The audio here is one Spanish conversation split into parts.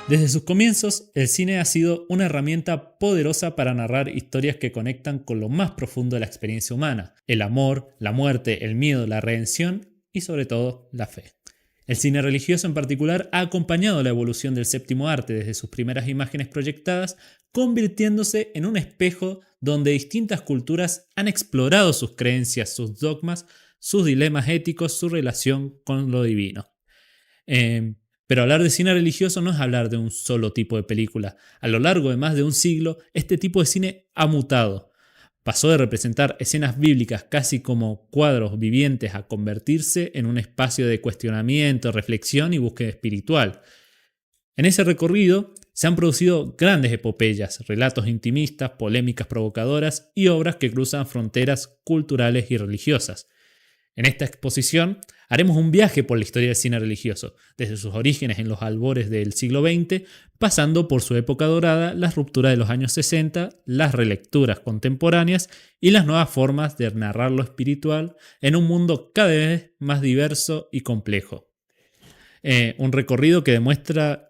Desde sus comienzos, el cine ha sido una herramienta poderosa para narrar historias que conectan con lo más profundo de la experiencia humana: el amor, la muerte, el miedo, la redención y sobre todo la fe. El cine religioso en particular ha acompañado la evolución del séptimo arte desde sus primeras imágenes proyectadas, convirtiéndose en un espejo donde distintas culturas han explorado sus creencias, sus dogmas, sus dilemas éticos, su relación con lo divino. Eh, pero hablar de cine religioso no es hablar de un solo tipo de película. A lo largo de más de un siglo, este tipo de cine ha mutado. Pasó de representar escenas bíblicas casi como cuadros vivientes a convertirse en un espacio de cuestionamiento, reflexión y búsqueda espiritual. En ese recorrido se han producido grandes epopeyas, relatos intimistas, polémicas provocadoras y obras que cruzan fronteras culturales y religiosas. En esta exposición haremos un viaje por la historia del cine religioso, desde sus orígenes en los albores del siglo XX, pasando por su época dorada, las rupturas de los años 60, las relecturas contemporáneas y las nuevas formas de narrar lo espiritual en un mundo cada vez más diverso y complejo. Un recorrido que muestra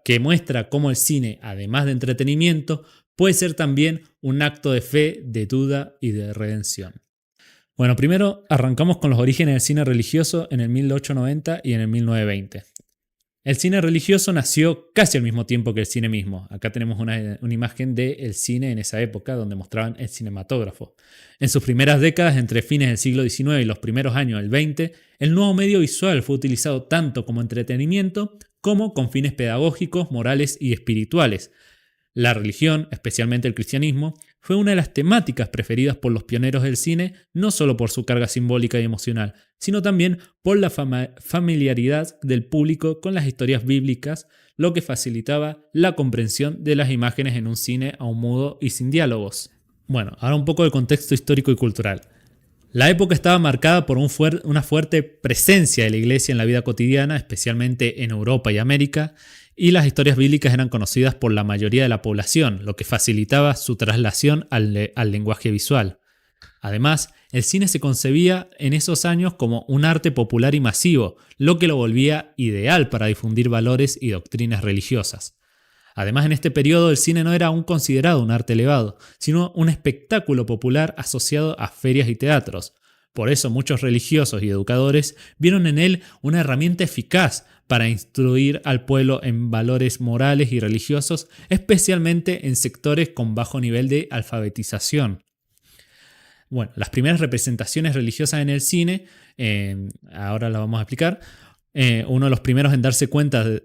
cómo el cine, además de entretenimiento, puede ser también un acto de fe, de duda y de redención. Bueno, primero arrancamos con los orígenes del cine religioso en el 1890 y en el 1920. El cine religioso nació casi al mismo tiempo que el cine mismo. Acá tenemos una imagen del cine en esa época donde mostraban el cinematógrafo. En sus primeras décadas, entre fines del siglo XIX y los primeros años del XX, el nuevo medio visual fue utilizado tanto como entretenimiento como con fines pedagógicos, morales y espirituales. La religión, especialmente el cristianismo, fue una de las temáticas preferidas por los pioneros del cine, no solo por su carga simbólica y emocional, sino también por la familiaridad del público con las historias bíblicas, lo que facilitaba la comprensión de las imágenes en un cine aún mudo y sin diálogos. Bueno, ahora un poco de contexto histórico y cultural. La época estaba marcada por una fuerte presencia de la iglesia en la vida cotidiana, especialmente en Europa y América, y las historias bíblicas eran conocidas por la mayoría de la población, lo que facilitaba su traslación al lenguaje visual. Además, el cine se concebía en esos años como un arte popular y masivo, lo que lo volvía ideal para difundir valores y doctrinas religiosas. Además, en este periodo el cine no era aún considerado un arte elevado, sino un espectáculo popular asociado a ferias y teatros. Por eso muchos religiosos y educadores vieron en él una herramienta eficaz para instruir al pueblo en valores morales y religiosos, especialmente en sectores con bajo nivel de alfabetización. Bueno, las primeras representaciones religiosas en el cine, ahora las vamos a explicar. Uno de los primeros en darse cuenta del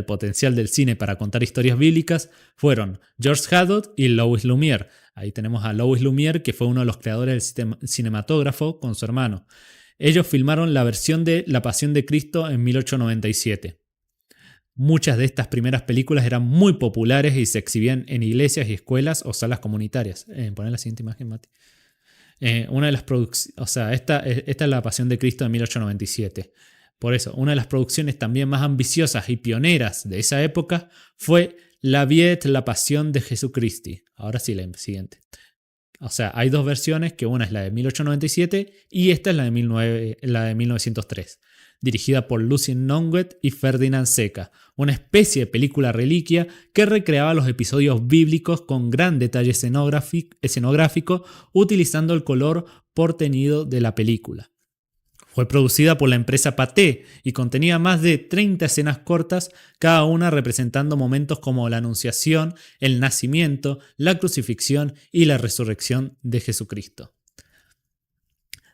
potencial del cine para contar historias bíblicas fueron George Hadot y Louis Lumière. Ahí tenemos a Louis Lumière, que fue uno de los creadores del cinematógrafo con su hermano. Ellos filmaron la versión de La Pasión de Cristo en 1897. Muchas de estas primeras películas eran muy populares y se exhibían en iglesias y escuelas o salas comunitarias. Poner la siguiente imagen, Mati. Esta es La Pasión de Cristo de 1897. Por eso, una de las producciones también más ambiciosas y pioneras de esa época fue La Pasión de Jesucristo. Ahora sí, la siguiente. O sea, hay dos versiones, que una es la de 1897 y esta es la de 1903, dirigida por Lucien Nonguet y Ferdinand Seca, una especie de película reliquia que recreaba los episodios bíblicos con gran detalle escenográfico, utilizando el color porteñido de la película. Fue producida por la empresa Pathé y contenía más de 30 escenas cortas, cada una representando momentos como la Anunciación, el nacimiento, la crucifixión y la resurrección de Jesucristo.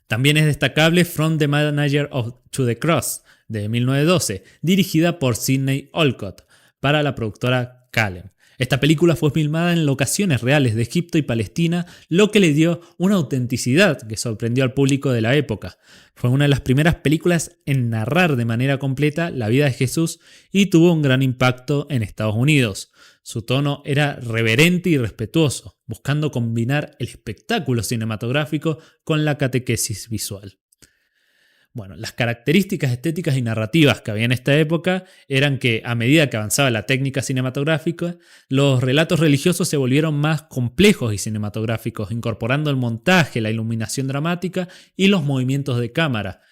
También es destacable From the Manager to the Cross, de 1912, dirigida por Sidney Olcott, para la productora Kalem. Esta película fue filmada en locaciones reales de Egipto y Palestina, lo que le dio una autenticidad que sorprendió al público de la época. Fue una de las primeras películas en narrar de manera completa la vida de Jesús y tuvo un gran impacto en Estados Unidos. Su tono era reverente y respetuoso, buscando combinar el espectáculo cinematográfico con la catequesis visual. Bueno, las características estéticas y narrativas que había en esta época eran que, a medida que avanzaba la técnica cinematográfica, los relatos religiosos se volvieron más complejos y cinematográficos, incorporando el montaje, la iluminación dramática y los movimientos de cámara.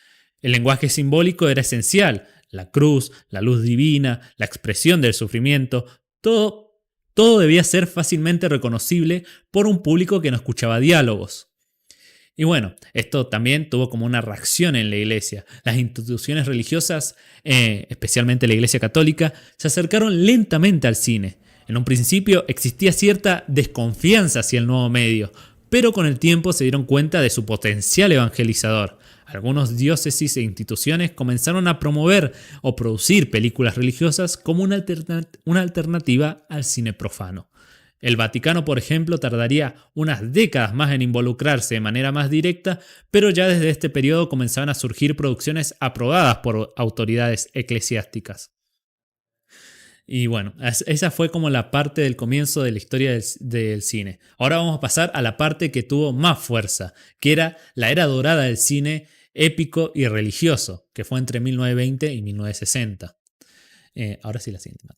El lenguaje simbólico era esencial. la cruz, la luz divina, la expresión del sufrimiento, todo debía ser fácilmente reconocible por un público que no escuchaba diálogos. Y bueno, esto también tuvo como una reacción en la iglesia. Las instituciones religiosas, especialmente la iglesia católica, se acercaron lentamente al cine. En un principio existía cierta desconfianza hacia el nuevo medio, pero con el tiempo se dieron cuenta de su potencial evangelizador. Algunos diócesis e instituciones comenzaron a promover o producir películas religiosas como una alternativa al cine profano. El Vaticano, por ejemplo, tardaría unas décadas más en involucrarse de manera más directa, pero ya desde este periodo comenzaban a surgir producciones aprobadas por autoridades eclesiásticas. Y bueno, esa fue como la parte del comienzo de la historia del cine. Ahora vamos a pasar a la parte que tuvo más fuerza, que era la era dorada del cine épico y religioso, que fue entre 1920 y 1960. Ahora sí la siguiente.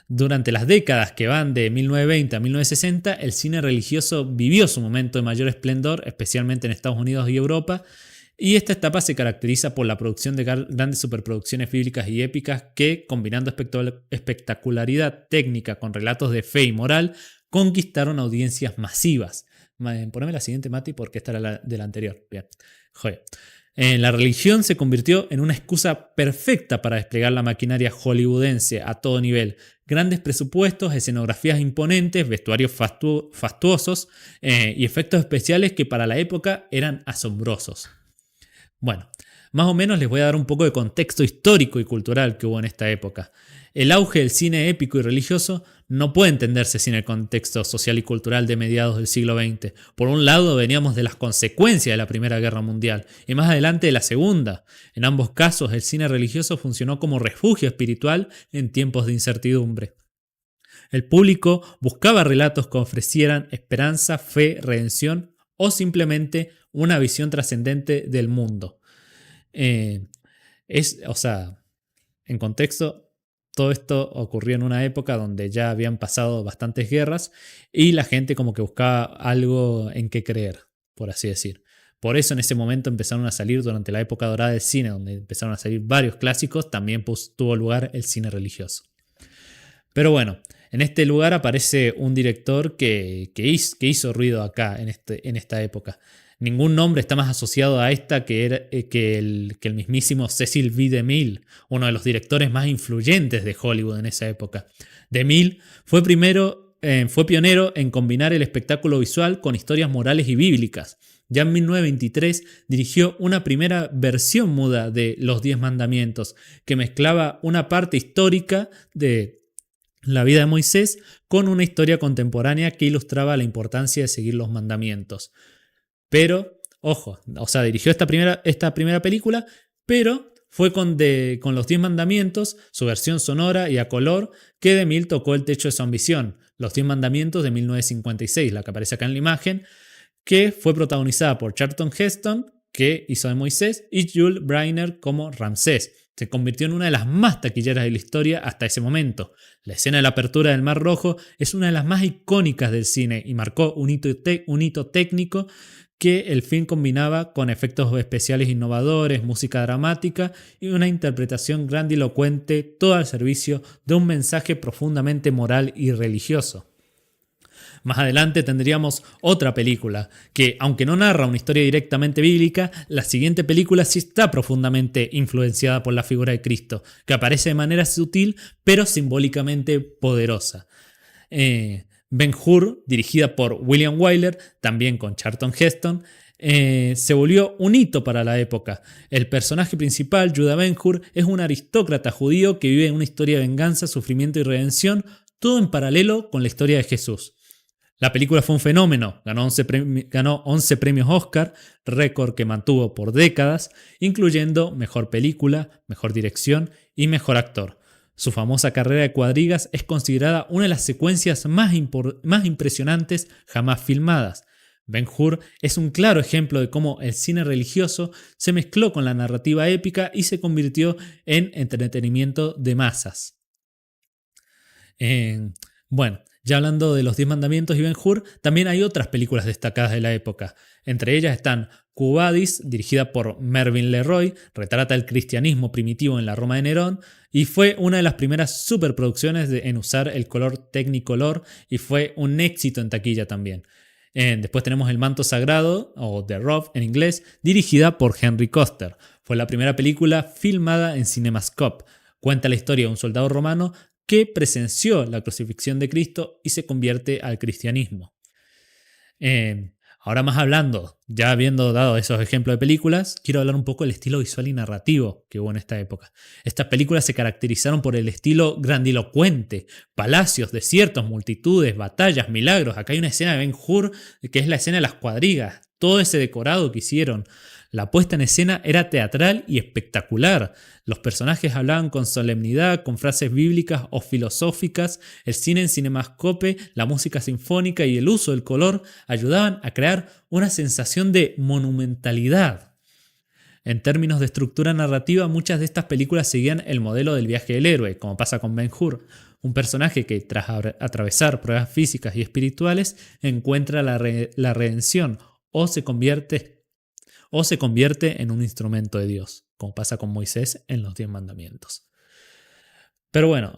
Durante las décadas que van de 1920 a 1960, el cine religioso vivió su momento de mayor esplendor, especialmente en Estados Unidos y Europa, y esta etapa se caracteriza por la producción de grandes superproducciones bíblicas y épicas que, combinando espectacularidad técnica con relatos de fe y moral, conquistaron audiencias masivas. Poneme la siguiente, Mati, porque esta era la de la anterior. Bien. Joder. La religión se convirtió en una excusa perfecta para desplegar la maquinaria hollywoodense a todo nivel. Grandes presupuestos, escenografías imponentes, vestuarios fastuosos y efectos especiales que para la época eran asombrosos. Bueno, más o menos les voy a dar un poco de contexto histórico y cultural que hubo en esta época. El auge del cine épico y religioso no puede entenderse sin el contexto social y cultural de mediados del siglo XX. Por un lado veníamos de las consecuencias de la Primera Guerra Mundial y más adelante de la Segunda. En ambos casos el cine religioso funcionó como refugio espiritual en tiempos de incertidumbre. El público buscaba relatos que ofrecieran esperanza, fe, redención o simplemente una visión trascendente del mundo. En contexto, todo esto ocurrió en una época donde ya habían pasado bastantes guerras y la gente como que buscaba algo en qué creer, por así decir. Por eso en ese momento empezaron a salir, durante la época dorada del cine, donde empezaron a salir varios clásicos, también tuvo lugar el cine religioso. Pero bueno, en este lugar aparece un director que hizo ruido acá en esta época. Ningún nombre está más asociado a esta que el mismísimo Cecil B. DeMille, uno de los directores más influyentes de Hollywood en esa época. DeMille fue pionero en combinar el espectáculo visual con historias morales y bíblicas. Ya en 1923 dirigió una primera versión muda de Los 10 Mandamientos, que mezclaba una parte histórica de la vida de Moisés con una historia contemporánea que ilustraba la importancia de seguir los mandamientos. Pero, ojo, dirigió esta primera película, pero fue con Los 10 Mandamientos, su versión sonora y a color, que DeMille tocó el techo de su ambición. Los 10 Mandamientos de 1956, la que aparece acá en la imagen, que fue protagonizada por Charlton Heston, que hizo de Moisés, y Yul Brynner como Ramsés. Se convirtió en una de las más taquilleras de la historia hasta ese momento. La escena de la apertura del Mar Rojo es una de las más icónicas del cine y marcó un hito técnico que el film combinaba con efectos especiales innovadores, música dramática y una interpretación grandilocuente, todo al servicio de un mensaje profundamente moral y religioso. Más adelante tendríamos otra película, que aunque no narra una historia directamente bíblica, la siguiente película sí está profundamente influenciada por la figura de Cristo, que aparece de manera sutil pero simbólicamente poderosa. Ben-Hur, dirigida por William Wyler, también con Charlton Heston, se volvió un hito para la época. El personaje principal, Judah Ben-Hur, es un aristócrata judío que vive una historia de venganza, sufrimiento y redención, todo en paralelo con la historia de Jesús. La película fue un fenómeno, ganó 11 premios Oscar, récord que mantuvo por décadas, incluyendo Mejor Película, Mejor Dirección y Mejor Actor. Su famosa carrera de cuadrigas es considerada una de las secuencias más impresionantes jamás filmadas. Ben-Hur es un claro ejemplo de cómo el cine religioso se mezcló con la narrativa épica y se convirtió en entretenimiento de masas. Ya hablando de Los 10 Mandamientos y Ben-Hur, también hay otras películas destacadas de la época. Entre ellas están Quo Vadis, dirigida por Mervyn LeRoy, retrata el cristianismo primitivo en la Roma de Nerón y fue una de las primeras superproducciones en usar el color Technicolor y fue un éxito en taquilla también. Después tenemos El manto sagrado, o The Robe en inglés, dirigida por Henry Koster. Fue la primera película filmada en CinemaScope. Cuenta la historia de un soldado romano que presenció la crucifixión de Cristo y se convierte al cristianismo. Ahora más hablando, ya habiendo dado esos ejemplos de películas, quiero hablar un poco del estilo visual y narrativo que hubo en esta época. Estas películas se caracterizaron por el estilo grandilocuente, palacios, desiertos, multitudes, batallas, milagros. Acá hay una escena de Ben-Hur que es la escena de las cuadrigas, todo ese decorado que hicieron. La puesta en escena era teatral y espectacular. Los personajes hablaban con solemnidad, con frases bíblicas o filosóficas. El cine en CinemaScope, la música sinfónica y el uso del color ayudaban a crear una sensación de monumentalidad. En términos de estructura narrativa, muchas de estas películas seguían el modelo del viaje del héroe, como pasa con Ben-Hur. Un personaje que, tras atravesar pruebas físicas y espirituales, encuentra la redención o se convierte en un instrumento de Dios, como pasa con Moisés en los 10 mandamientos. Pero bueno,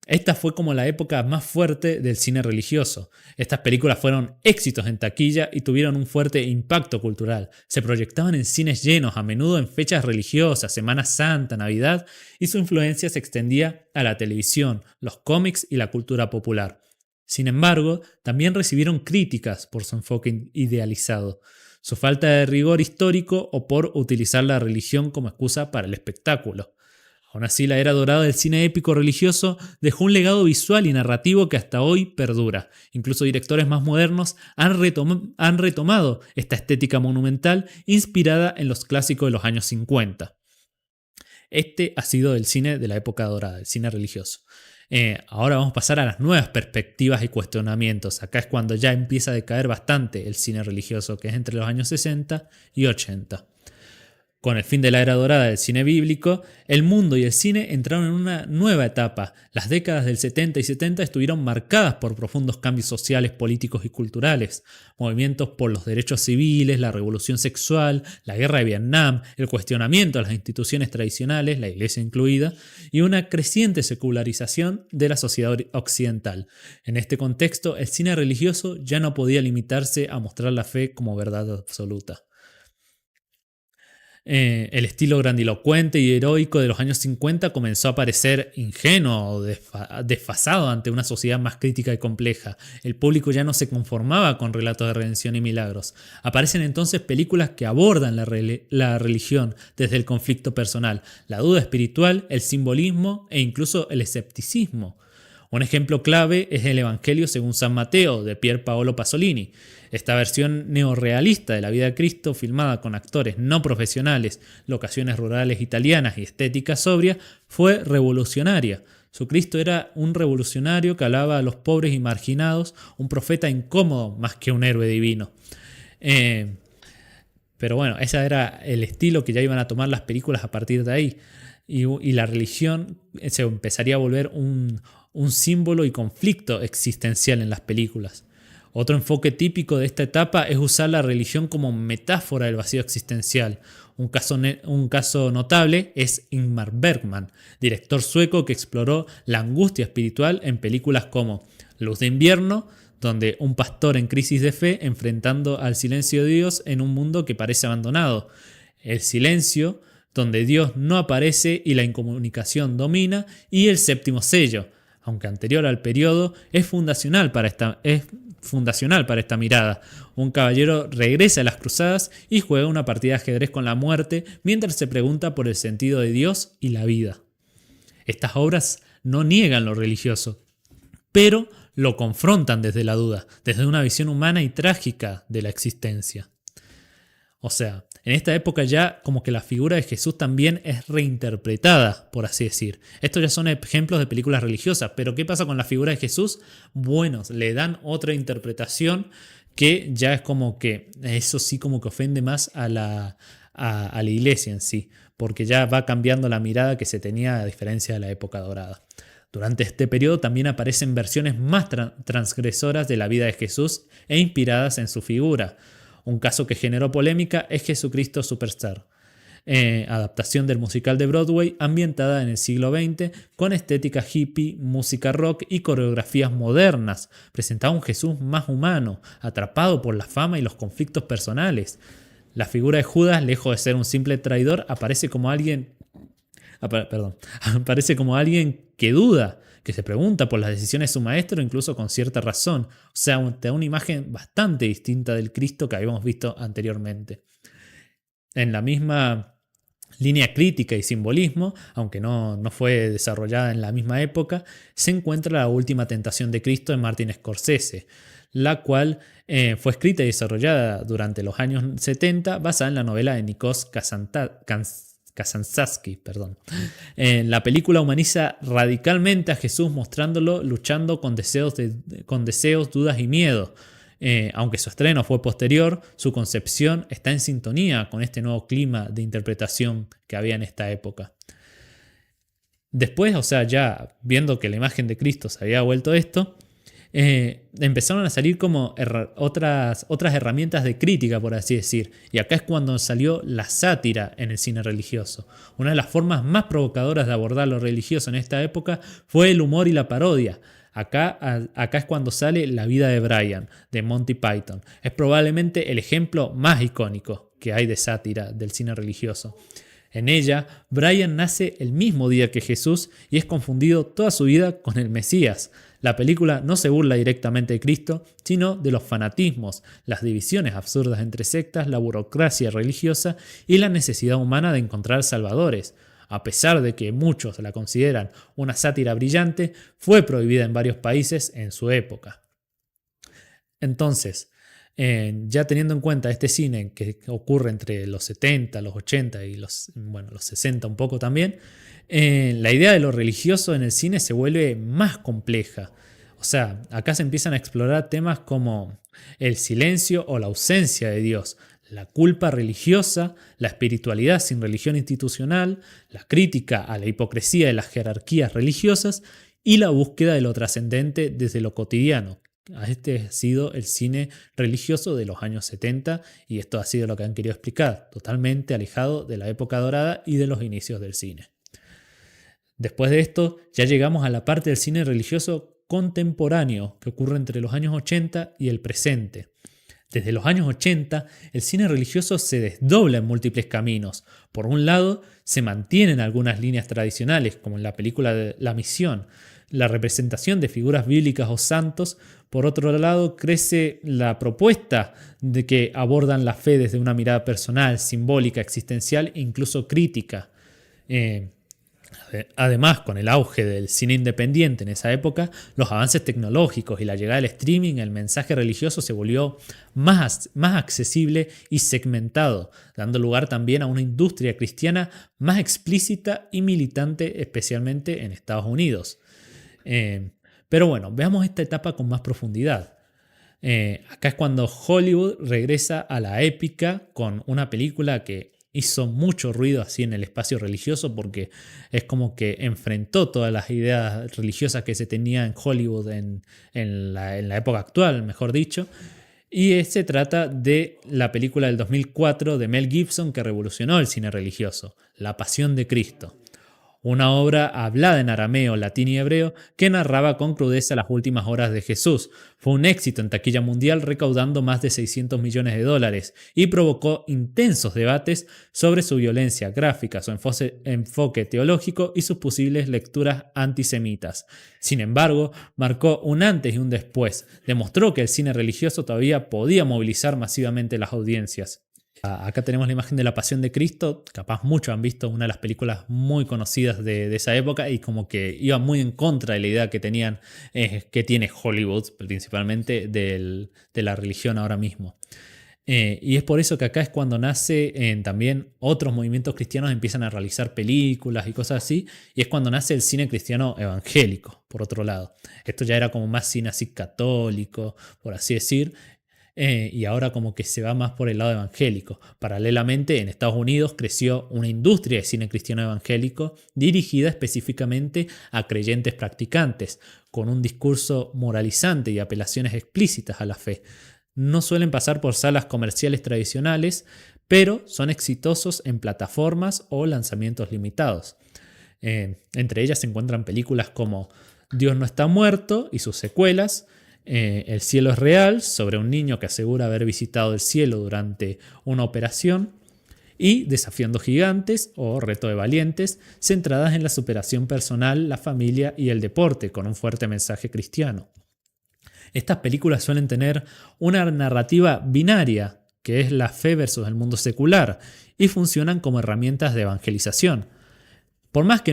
esta fue como la época más fuerte del cine religioso. Estas películas fueron éxitos en taquilla y tuvieron un fuerte impacto cultural. Se proyectaban en cines llenos, a menudo en fechas religiosas, Semana Santa, Navidad, y su influencia se extendía a la televisión, los cómics y la cultura popular. Sin embargo, también recibieron críticas por su enfoque idealizado, su falta de rigor histórico o por utilizar la religión como excusa para el espectáculo. Aún así, la era dorada del cine épico religioso dejó un legado visual y narrativo que hasta hoy perdura. Incluso directores más modernos han retomado esta estética monumental inspirada en los clásicos de los años 50. Este ha sido el cine de la época dorada, el cine religioso. Ahora vamos a pasar a las nuevas perspectivas y cuestionamientos. Acá es cuando ya empieza a decaer bastante el cine religioso, que es entre los años 60 y 80. Con el fin de la era dorada del cine bíblico, el mundo y el cine entraron en una nueva etapa. Las décadas del 70 y 70 estuvieron marcadas por profundos cambios sociales, políticos y culturales. Movimientos por los derechos civiles, la revolución sexual, la guerra de Vietnam, el cuestionamiento de las instituciones tradicionales, la iglesia incluida, y una creciente secularización de la sociedad occidental. En este contexto, el cine religioso ya no podía limitarse a mostrar la fe como verdad absoluta. El estilo grandilocuente y heroico de los años 50 comenzó a parecer ingenuo o desfasado ante una sociedad más crítica y compleja. El público ya no se conformaba con relatos de redención y milagros. Aparecen entonces películas que abordan la religión desde el conflicto personal, la duda espiritual, el simbolismo e incluso el escepticismo. Un ejemplo clave es el Evangelio según San Mateo, de Pier Paolo Pasolini. Esta versión neorrealista de la vida de Cristo, filmada con actores no profesionales, locaciones rurales italianas y estética sobria, fue revolucionaria. Su Cristo era un revolucionario que hablaba a los pobres y marginados, un profeta incómodo más que un héroe divino. Pero bueno, ese era el estilo que ya iban a tomar las películas a partir de ahí. Y la religión se empezaría a volver un símbolo y conflicto existencial en las películas. Otro enfoque típico de esta etapa es usar la religión como metáfora del vacío existencial. Un caso notable es Ingmar Bergman, director sueco que exploró la angustia espiritual en películas como Luz de invierno, donde un pastor en crisis de fe enfrentando al silencio de Dios en un mundo que parece abandonado. El silencio, donde Dios no aparece y la incomunicación domina, y El séptimo sello, aunque anterior al periodo, es fundacional para esta mirada. Un caballero regresa a las cruzadas y juega una partida de ajedrez con la muerte mientras se pregunta por el sentido de Dios y la vida. Estas obras no niegan lo religioso, pero lo confrontan desde la duda, desde una visión humana y trágica de la existencia. En esta época ya como que la figura de Jesús también es reinterpretada, por así decir. Estos ya son ejemplos de películas religiosas, pero ¿qué pasa con la figura de Jesús? Bueno, le dan otra interpretación que ya es como que, eso sí como que ofende más a la iglesia en sí, porque ya va cambiando la mirada que se tenía a diferencia de la época dorada. Durante este periodo también aparecen versiones más transgresoras de la vida de Jesús e inspiradas en su figura. Un caso que generó polémica es Jesucristo Superstar, adaptación del musical de Broadway ambientada en el siglo XX con estética hippie, música rock y coreografías modernas. Presentaba un Jesús más humano, atrapado por la fama y los conflictos personales. La figura de Judas, lejos de ser un simple traidor, aparece como alguien que duda, que se pregunta por las decisiones de su maestro, incluso con cierta razón. O sea, te da una imagen bastante distinta del Cristo que habíamos visto anteriormente. En la misma línea crítica y simbolismo, aunque no fue desarrollada en la misma época, se encuentra La última tentación de Cristo de Martin Scorsese, la cual fue escrita y desarrollada durante los años 70, basada en la novela de Nikos Kazantzakis. La película humaniza radicalmente a Jesús, mostrándolo luchando con deseos, dudas y miedo. Aunque su estreno fue posterior, su concepción está en sintonía con este nuevo clima de interpretación que había en esta época. Después, ya viendo que la imagen de Cristo se había vuelto esto, empezaron a salir como otras herramientas de crítica, por así decir. Y acá es cuando salió la sátira en el cine religioso. Una de las formas más provocadoras de abordar lo religioso en esta época fue el humor y la parodia. Acá es cuando sale La vida de Brian, de Monty Python. Es probablemente el ejemplo más icónico que hay de sátira del cine religioso. En ella, Brian nace el mismo día que Jesús y es confundido toda su vida con el Mesías. La película no se burla directamente de Cristo, sino de los fanatismos, las divisiones absurdas entre sectas, la burocracia religiosa y la necesidad humana de encontrar salvadores. A pesar de que muchos la consideran una sátira brillante, fue prohibida en varios países en su época. Entonces, ya teniendo en cuenta este cine que ocurre entre los 70, los 80 y los 60 un poco también, la idea de lo religioso en el cine se vuelve más compleja. O sea, acá se empiezan a explorar temas como el silencio o la ausencia de Dios, la culpa religiosa, la espiritualidad sin religión institucional, la crítica a la hipocresía de las jerarquías religiosas y la búsqueda de lo trascendente desde lo cotidiano. Este ha sido el cine religioso de los años 70 y esto ha sido lo que han querido explicar, totalmente alejado de la época dorada y de los inicios del cine. Después de esto ya llegamos a la parte del cine religioso contemporáneo que ocurre entre los años 80 y el presente. Desde los años 80, el cine religioso se desdobla en múltiples caminos. Por un lado, se mantienen algunas líneas tradicionales, como en la película de La Misión, la representación de figuras bíblicas o santos. Por otro lado, crece la propuesta de que abordan la fe desde una mirada personal, simbólica, existencial e incluso crítica. Además, con el auge del cine independiente en esa época, los avances tecnológicos y la llegada del streaming, el mensaje religioso se volvió más accesible y segmentado, dando lugar también a una industria cristiana más explícita y militante, especialmente en Estados Unidos. Pero bueno, veamos esta etapa con más profundidad. Acá es cuando Hollywood regresa a la épica con una película que hizo mucho ruido así en el espacio religioso porque es como que enfrentó todas las ideas religiosas que se tenía en Hollywood en la época actual, mejor dicho. Y se trata de la película del 2004 de Mel Gibson que revolucionó el cine religioso, La Pasión de Cristo. Una obra hablada en arameo, latín y hebreo que narraba con crudeza las últimas horas de Jesús. Fue un éxito en taquilla mundial, recaudando más de $600 millones y provocó intensos debates sobre su violencia gráfica, su enfoque teológico y sus posibles lecturas antisemitas. Sin embargo, marcó un antes y un después. Demostró que el cine religioso todavía podía movilizar masivamente las audiencias. Acá tenemos la imagen de La Pasión de Cristo, capaz muchos han visto una de las películas muy conocidas de esa época y como que iba muy en contra de la idea que tenían, que tiene Hollywood principalmente de la religión ahora mismo. Y es por eso que acá es cuando nace también otros movimientos cristianos empiezan a realizar películas y cosas así, y es cuando nace el cine cristiano evangélico, por otro lado. Esto ya era como más cine así católico, por así decir, y ahora como que se va más por el lado evangélico. Paralelamente, en Estados Unidos creció una industria de cine cristiano evangélico dirigida específicamente a creyentes practicantes, con un discurso moralizante y apelaciones explícitas a la fe. No suelen pasar por salas comerciales tradicionales, pero son exitosos en plataformas o lanzamientos limitados. Entre ellas se encuentran películas como Dios no está muerto y sus secuelas, El cielo es real, sobre un niño que asegura haber visitado el cielo durante una operación, y Desafiando gigantes o Reto de valientes, centradas en la superación personal, la familia y el deporte, con un fuerte mensaje cristiano. Estas películas suelen tener una narrativa binaria, que es la fe versus el mundo secular, y funcionan como herramientas de evangelización. Por más que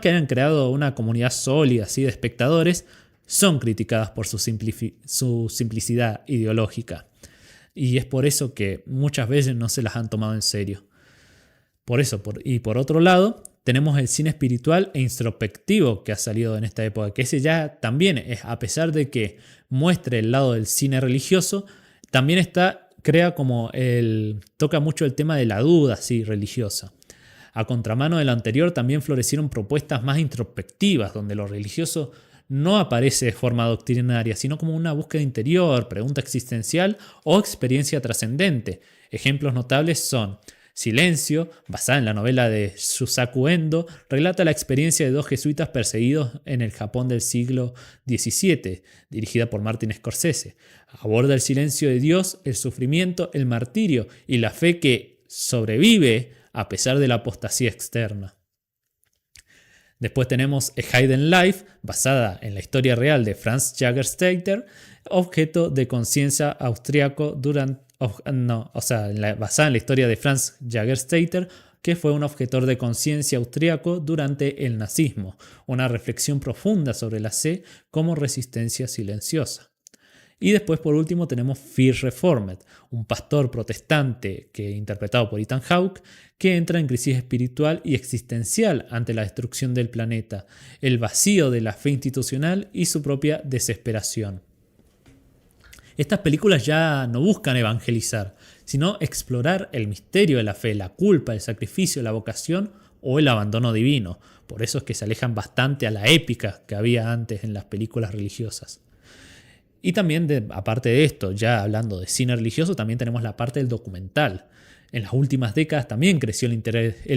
hayan creado una comunidad sólida así de espectadores, son criticadas por su simplicidad ideológica. Y es por eso que muchas veces no se las han tomado en serio. Por otro lado, tenemos el cine espiritual e introspectivo que ha salido en esta época, que ese ya también es, a pesar de que muestre el lado del cine religioso, también toca mucho el tema de la duda así, religiosa. A contramano de lo anterior, también florecieron propuestas más introspectivas, donde lo religioso no aparece de forma doctrinaria, sino como una búsqueda interior, pregunta existencial o experiencia trascendente. Ejemplos notables son Silencio, basada en la novela de Shusaku Endo, relata la experiencia de dos jesuitas perseguidos en el Japón del siglo XVII, dirigida por Martin Scorsese. Aborda el silencio de Dios, el sufrimiento, el martirio y la fe que sobrevive a pesar de la apostasía externa. Después tenemos A Hidden Life, basada en la historia real de Franz Jägerstätter, objeto de conciencia austriaco basada en la historia de Franz Jägerstätter, que fue un objetor de conciencia austriaco durante el nazismo, una reflexión profunda sobre la fe como resistencia silenciosa. Y después, por último, tenemos Fear Reformed, un pastor protestante interpretado por Ethan Hawke, que entra en crisis espiritual y existencial ante la destrucción del planeta, el vacío de la fe institucional y su propia desesperación. Estas películas ya no buscan evangelizar, sino explorar el misterio de la fe, la culpa, el sacrificio, la vocación o el abandono divino. Por eso es que se alejan bastante a la épica que había antes en las películas religiosas. Y también, aparte de esto, ya hablando de cine religioso, también tenemos la parte del documental. En las últimas décadas también creció el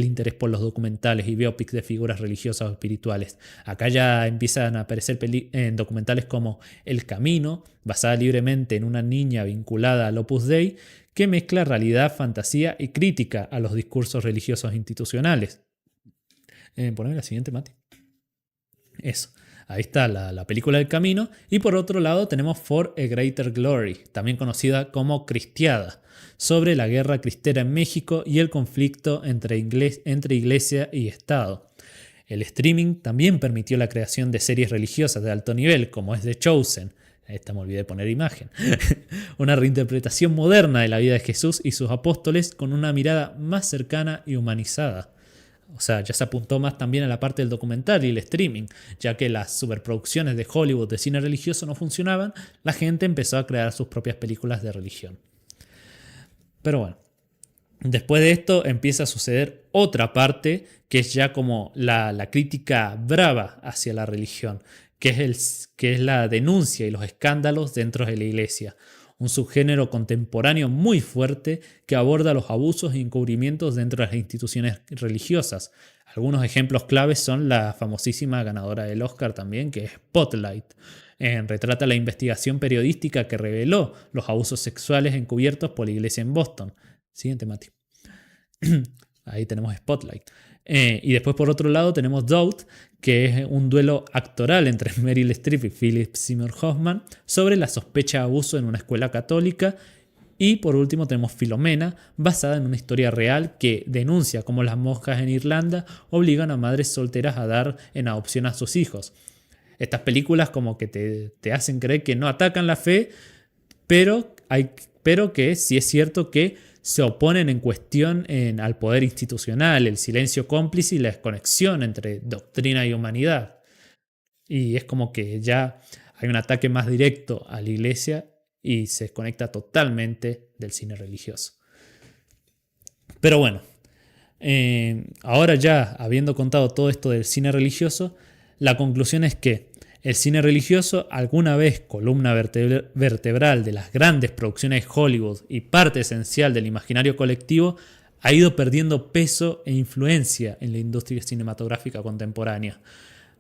interés por los documentales y biopics de figuras religiosas o espirituales. Acá ya empiezan a aparecer en documentales como El Camino, basada libremente en una niña vinculada al Opus Dei, que mezcla realidad, fantasía y crítica a los discursos religiosos institucionales. Poneme la siguiente, Mati. Eso. Ahí está la película El Camino. Y por otro lado tenemos For a Greater Glory, también conocida como Cristiada, sobre la guerra cristera en México y el conflicto entre iglesia y Estado. El streaming también permitió la creación de series religiosas de alto nivel, como es The Chosen. Esta me olvidé de poner imagen. Una reinterpretación moderna de la vida de Jesús y sus apóstoles con una mirada más cercana y humanizada. O sea, ya se apuntó más también a la parte del documental y el streaming, ya que las superproducciones de Hollywood de cine religioso no funcionaban, la gente empezó a crear sus propias películas de religión. Pero bueno, después de esto empieza a suceder otra parte que es ya como la crítica brava hacia la religión, que es la denuncia y los escándalos dentro de la iglesia. Un subgénero contemporáneo muy fuerte que aborda los abusos e encubrimientos dentro de las instituciones religiosas. Algunos ejemplos claves son la famosísima ganadora del Oscar también, que es Spotlight. Retrata la investigación periodística que reveló los abusos sexuales encubiertos por la iglesia en Boston. Siguiente, Mati. Ahí tenemos Spotlight. Y después por otro lado tenemos Doubt, que es un duelo actoral entre Meryl Streep y Philip Seymour Hoffman sobre la sospecha de abuso en una escuela católica. Y por último tenemos Filomena, basada en una historia real que denuncia cómo las monjas en Irlanda obligan a madres solteras a dar en adopción a sus hijos. Estas películas como que te hacen creer que no atacan la fe, pero que sí es cierto que se oponen en cuestión al poder institucional, el silencio cómplice y la desconexión entre doctrina y humanidad. Y es como que ya hay un ataque más directo a la iglesia y se desconecta totalmente del cine religioso. Pero bueno, ahora ya habiendo contado todo esto del cine religioso, la conclusión es que El cine religioso, alguna vez columna vertebral de las grandes producciones de Hollywood y parte esencial del imaginario colectivo, ha ido perdiendo peso e influencia en la industria cinematográfica contemporánea.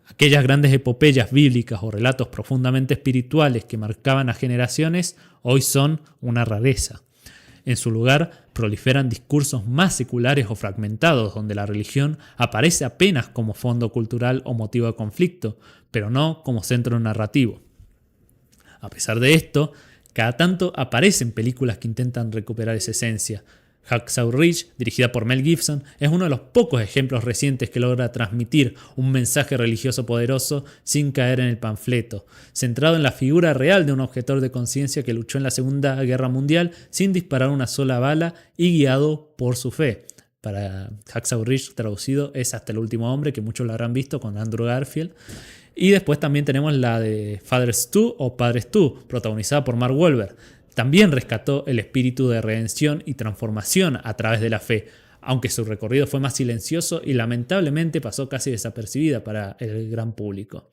Aquellas grandes epopeyas bíblicas o relatos profundamente espirituales que marcaban a generaciones hoy son una rareza. En su lugar, proliferan discursos más seculares o fragmentados, donde la religión aparece apenas como fondo cultural o motivo de conflicto, pero no como centro narrativo. A pesar de esto, cada tanto aparecen películas que intentan recuperar esa esencia. Hacksaw Ridge, dirigida por Mel Gibson, es uno de los pocos ejemplos recientes que logra transmitir un mensaje religioso poderoso sin caer en el panfleto, centrado en la figura real de un objetor de conciencia que luchó en la Segunda Guerra Mundial sin disparar una sola bala y guiado por su fe. Para Hacksaw Ridge, traducido, es Hasta el último hombre, que muchos lo habrán visto, con Andrew Garfield. Y después también tenemos la de Fathers 2 o Padres 2, protagonizada por Mark Wahlberg. También rescató el espíritu de redención y transformación a través de la fe, aunque su recorrido fue más silencioso y lamentablemente pasó casi desapercibida para el gran público.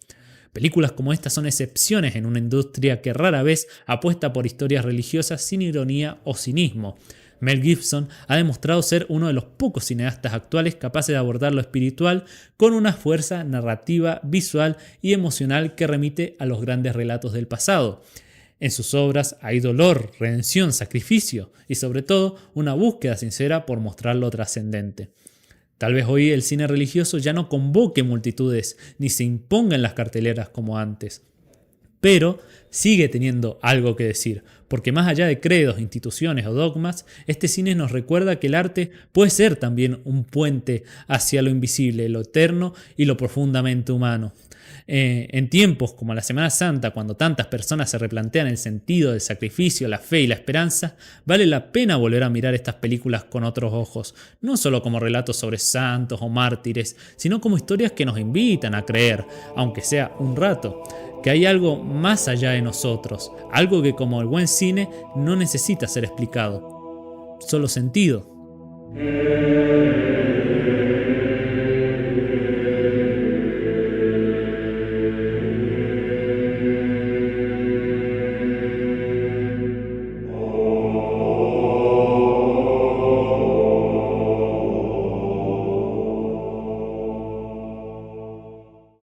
Películas como estas son excepciones en una industria que rara vez apuesta por historias religiosas sin ironía o cinismo. Mel Gibson ha demostrado ser uno de los pocos cineastas actuales capaces de abordar lo espiritual con una fuerza narrativa, visual y emocional que remite a los grandes relatos del pasado. En sus obras hay dolor, redención, sacrificio y sobre todo una búsqueda sincera por mostrar lo trascendente. Tal vez hoy el cine religioso ya no convoque multitudes ni se imponga en las carteleras como antes, pero sigue teniendo algo que decir, porque más allá de credos, instituciones o dogmas, este cine nos recuerda que el arte puede ser también un puente hacia lo invisible, lo eterno y lo profundamente humano. En tiempos como la Semana Santa, cuando tantas personas se replantean el sentido del sacrificio, la fe y la esperanza, vale la pena volver a mirar estas películas con otros ojos, no solo como relatos sobre santos o mártires, sino como historias que nos invitan a creer, aunque sea un rato, que hay algo más allá de nosotros, algo que como el buen cine no necesita ser explicado, solo sentido.